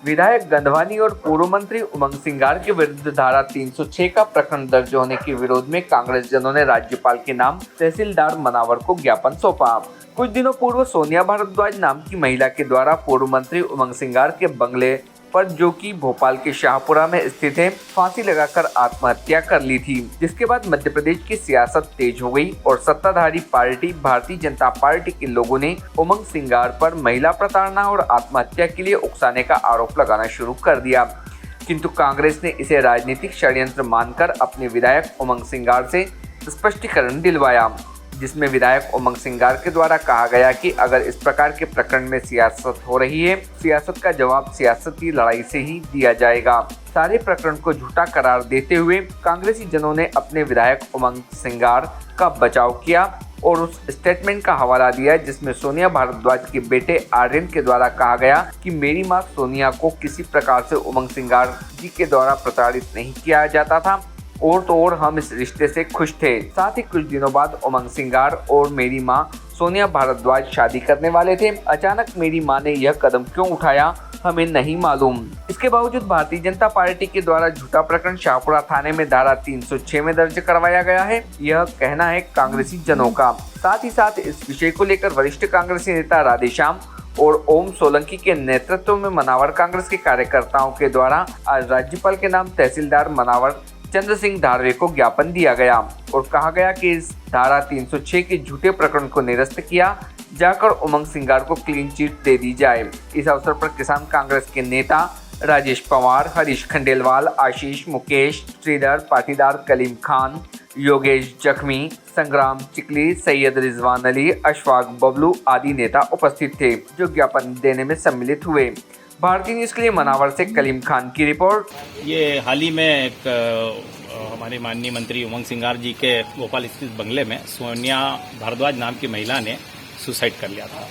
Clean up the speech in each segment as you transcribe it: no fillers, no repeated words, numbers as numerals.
विधायक गंधवानी और पूर्व मंत्री उमंग सिंगार के विरुद्ध धारा 306 का प्रकरण दर्ज होने के विरोध में कांग्रेस जनों ने राज्यपाल के नाम तहसीलदार मनावर को ज्ञापन सौंपा। कुछ दिनों पूर्व सोनिया भारद्वाज नाम की महिला के द्वारा पूर्व मंत्री उमंग सिंगार के बंगले पर, जो कि भोपाल के शाहपुरा में स्थित है, फांसी लगाकर आत्महत्या कर ली थी। जिसके बाद मध्य प्रदेश की सियासत तेज हो गई और सत्ताधारी पार्टी भारतीय जनता पार्टी के लोगों ने उमंग सिंगार पर महिला प्रताड़ना और आत्महत्या के लिए उकसाने का आरोप लगाना शुरू कर दिया। किंतु कांग्रेस ने इसे राजनीतिक षड्यंत्र मानकर अपने विधायक उमंग सिंगार से स्पष्टीकरण दिलवाया, जिसमें विधायक उमंग सिंगार के द्वारा कहा गया कि अगर इस प्रकार के प्रकरण में सियासत हो रही है, सियासत का जवाब सियासती लड़ाई से ही दिया जाएगा। सारे प्रकरण को झूठा करार देते हुए कांग्रेसी जनों ने अपने विधायक उमंग सिंगार का बचाव किया और उस स्टेटमेंट का हवाला दिया जिसमें सोनिया भारद्वाज के बेटे आर्यन के द्वारा कहा गया कि मेरी मां सोनिया को किसी प्रकार से उमंग सिंगार जी के द्वारा प्रताड़ित नहीं किया जाता था और तो और हम इस रिश्ते से खुश थे। साथ ही कुछ दिनों बाद उमंग सिंगार और मेरी मां सोनिया भारद्वाज शादी करने वाले थे। अचानक मेरी मां ने यह कदम क्यों उठाया, हमें नहीं मालूम। इसके बावजूद भारतीय जनता पार्टी के द्वारा झूठा प्रकरण शाहपुरा थाने में धारा 306 में दर्ज करवाया गया है, यह कहना है कांग्रेसी जनों का। साथ ही साथ इस विषय को लेकर वरिष्ठ कांग्रेसी नेता राधेश्याम और ओम सोलंकी के नेतृत्व में मनावर कांग्रेस के कार्यकर्ताओं के द्वारा आज राज्यपाल के नाम तहसीलदार मनावर चंद्र सिंह धारवे को ज्ञापन दिया गया और कहा गया कि इस धारा 306 के झूठे प्रकरण को निरस्त किया जाकर उमंग सिंगार को क्लीन चिट दे दी जाए। इस अवसर पर किसान कांग्रेस के नेता राजेश पवार, हरीश खंडेलवाल, आशीष, मुकेश, श्रीधर पाटीदार, कलीम खान, योगेश जख्मी, संग्राम चिकली, सैयद रिजवान अली, अशफाक बबलू आदि नेता उपस्थित थे जो ज्ञापन देने में सम्मिलित हुए। भारतीय न्यूज के लिए मनावर से कलीम खान की रिपोर्ट। ये हाल ही में एक हमारे माननीय मंत्री उमंग सिंगार जी के भोपाल स्थित बंगले में सोनिया भारद्वाज नाम की महिला ने सुसाइड कर लिया था।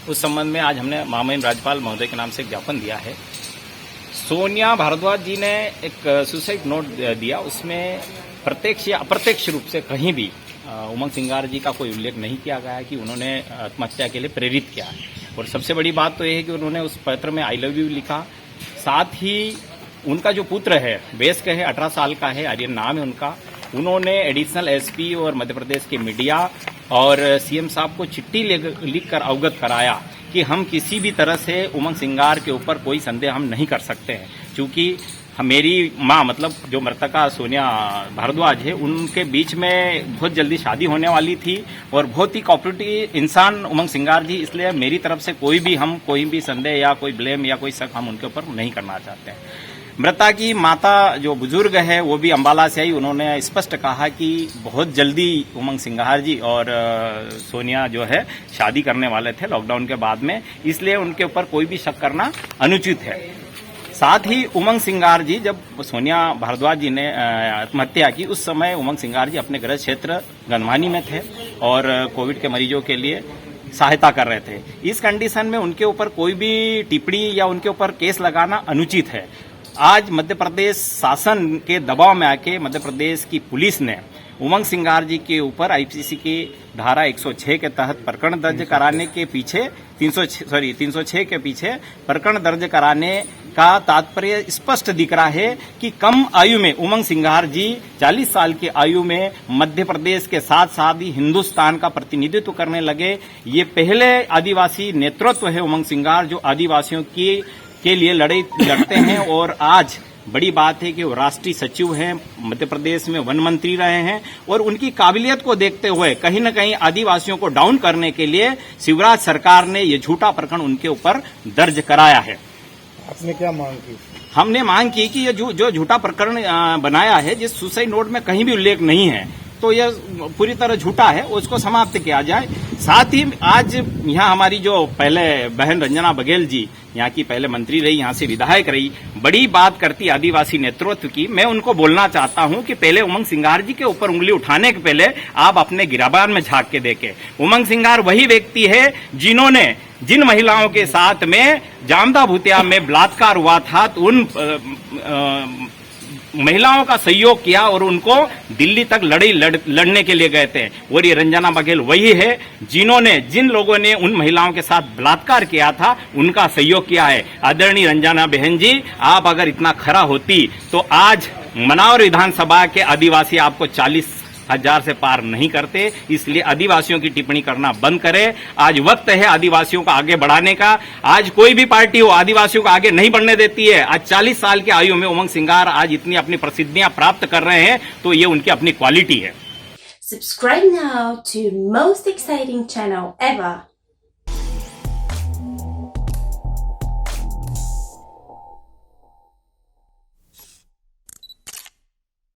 उस संबंध में आज हमने महामहिम राज्यपाल महोदय के नाम से ज्ञापन दिया है। सोनिया भारद्वाज जी ने एक सुसाइड नोट दिया, उसमें प्रत्यक्ष या अप्रत्यक्ष रूप से कहीं भी उमंग सिंगार जी का कोई उल्लेख नहीं किया गया है कि उन्होंने आत्महत्या के लिए प्रेरित किया है। और सबसे बड़ी बात तो यह है कि उन्होंने उस पत्र में आई लव यू लिखा। साथ ही उनका जो पुत्र है, वयस्क है, 18 साल का है, आर्यन नाम है उनका, उन्होंने एडिशनल एसपी और मध्य प्रदेश के मीडिया और सीएम साहब को चिट्ठी लिखकर अवगत कराया कि हम किसी भी तरह से उमंग सिंगार के ऊपर कोई संदेह हम नहीं कर सकते हैं, क्योंकि मेरी माँ मतलब जो मृतका सोनिया भारद्वाज है, उनके बीच में बहुत जल्दी शादी होने वाली थी और बहुत ही कोऑपरेटिव इंसान उमंग सिंगार जी, इसलिए मेरी तरफ से कोई भी संदेह या कोई ब्लेम या कोई शक हम उनके ऊपर नहीं करना चाहते हैं। मृता की माता जो बुजुर्ग है वो भी अंबाला से आई, उन्होंने स्पष्ट कहा कि बहुत जल्दी उमंग सिंगार जी और सोनिया जो है शादी करने वाले थे लॉकडाउन के बाद में, इसलिए उनके ऊपर कोई भी शक करना अनुचित है। साथ ही उमंग सिंगार जी, जब सोनिया भारद्वाज जी ने आत्महत्या की, उस समय उमंग सिंगार जी अपने गृह क्षेत्र गंधवानी में थे और कोविड के मरीजों के लिए सहायता कर रहे थे। इस कंडीशन में उनके ऊपर कोई भी टिप्पणी या उनके ऊपर केस लगाना अनुचित है। आज मध्य प्रदेश शासन के दबाव में आके मध्य प्रदेश की पुलिस ने उमंग सिंगार जी के ऊपर आईपीसी की धारा 106 के तहत प्रकरण दर्ज कराने के पीछे 306 के पीछे प्रकरण दर्ज कराने का तात्पर्य स्पष्ट दिख रहा है कि कम आयु में उमंग सिंगार जी 40 साल की आयु में मध्य प्रदेश के साथ साथ ही हिंदुस्तान का प्रतिनिधित्व करने लगे। ये पहले आदिवासी नेतृत्व है उमंग सिंगार जो आदिवासियों के लिए लड़ते हैं और आज बड़ी बात है कि वो राष्ट्रीय सचिव हैं, मध्य प्रदेश में वन मंत्री रहे हैं और उनकी काबिलियत को देखते हुए कहीं न कहीं आदिवासियों को डाउन करने के लिए शिवराज सरकार ने ये झूठा प्रकरण उनके ऊपर दर्ज कराया है। आपने क्या मांग की? हमने मांग की कि ये जो झूठा प्रकरण बनाया है, जिस सुसाइड नोट में कहीं भी उल्लेख नहीं है, तो यह पूरी तरह झूठा है, उसको समाप्त किया जाए। साथ ही आज यहाँ हमारी जो पहले बहन रंजना बघेल जी यहाँ की पहले मंत्री रही, यहाँ से विधायक रही, बड़ी बात करती आदिवासी नेतृत्व की। मैं उनको बोलना चाहता हूँ कि पहले उमंग सिंगार जी के ऊपर उंगली उठाने के पहले आप अपने गिराबान में झांक के देखें। उमंग सिंगार वही व्यक्ति है जिन्होंने जिन महिलाओं के साथ में जामदा भूतिया में बलात्कार हुआ था, तो उन महिलाओं का सहयोग किया और उनको दिल्ली तक लड़ने के लिए गए थे। और ये रंजना बघेल वही है जिन लोगों ने उन महिलाओं के साथ बलात्कार किया था उनका सहयोग किया है। आदरणीय रंजना बहन जी, आप अगर इतना खरा होती तो आज मनावर विधानसभा के आदिवासी आपको 40,000 से पार नहीं करते। इसलिए आदिवासियों की टिप्पणी करना बंद करें। आज वक्त है आदिवासियों को आगे बढ़ाने का। आज कोई भी पार्टी हो आदिवासियों को आगे नहीं बढ़ने देती है। आज 40 साल की आयु में उमंग सिंगार आज इतनी अपनी प्रसिद्धियां प्राप्त कर रहे हैं तो ये उनकी अपनी क्वालिटी है। Subscribe now to most exciting channel ever.